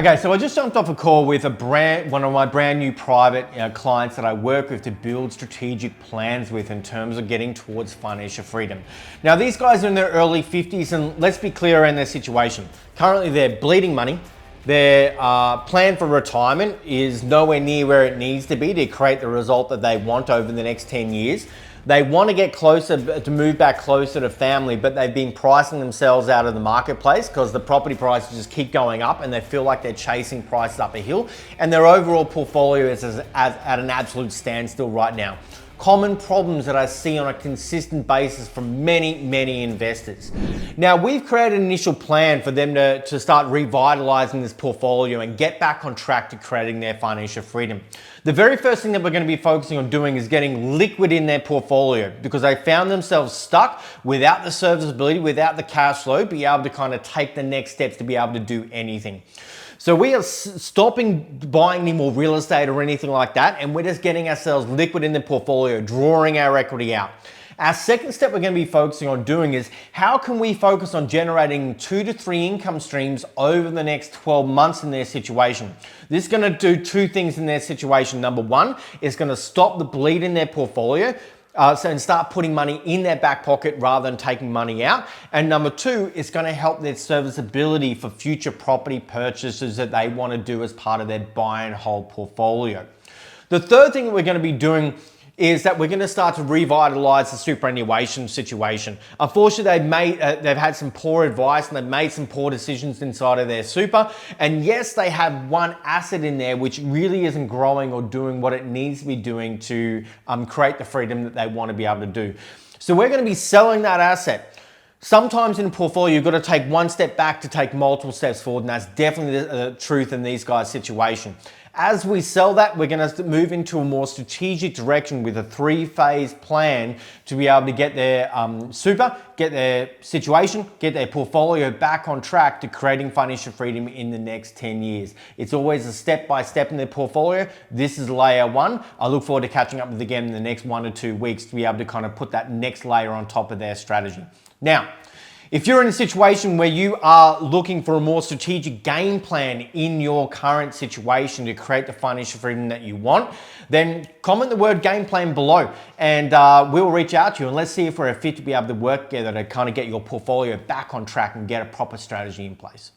Okay, so I just jumped off a call with one of my brand new private clients that I work with to build strategic plans with in terms of getting towards financial freedom. Now, these guys are in their early 50s, and let's be clear in their situation. Currently, they're bleeding money. Their plan for retirement is nowhere near where it needs to be to create the result that they want over the next 10 years. They want to get closer, to move back closer to family, but they've been pricing themselves out of the marketplace because the property prices just keep going up and they feel like they're chasing prices up a hill, and their overall portfolio is at an absolute standstill right now. Common problems that I see on a consistent basis from many investors. Now, we've created an initial plan for them to start revitalizing this portfolio and get back on track to creating their financial freedom. The very first thing that we're going to be focusing on doing is getting liquid in their portfolio, because they found themselves stuck without the serviceability, without the cash flow, be able to kind of take the next steps to be able to do anything. So we are stopping buying any more real estate or anything like that, and we're just getting ourselves liquid in the portfolio, drawing our equity out. Our second step we're going to be focusing on doing is how can we focus on generating 2 to 3 income streams over the next 12 months in their situation. This is going to do 2 things in their situation. Number one, it's going to stop the bleed in their portfolio. And start putting money in their back pocket rather than taking money out. And number 2, it's going to help their serviceability for future property purchases that they want to do as part of their buy and hold portfolio. The third thing that we're going to be doing is that we're going to start to revitalize the superannuation situation. Unfortunately, they've had some poor advice and they've made some poor decisions inside of their super. And yes, they have one asset in there which really isn't growing or doing what it needs to be doing to create the freedom that they want to be able to do. So we're going to be selling that asset. Sometimes in a portfolio, you've got to take one step back to take multiple steps forward, and that's definitely the truth in these guys' situation. As we sell that, we're going to move into a more strategic direction with a 3-phase plan to be able to get their super, get their situation, get their portfolio back on track to creating financial freedom in the next 10 years. It's always a step-by-step in their portfolio. This is layer 1. I look forward to catching up with them again in the next 1 or 2 weeks to be able to kind of put that next layer on top of their strategy. Now, if you're in a situation where you are looking for a more strategic game plan in your current situation to create the financial freedom that you want, then comment the word game plan below and we'll reach out to you and let's see if we're a fit to be able to work together to kind of get your portfolio back on track and get a proper strategy in place.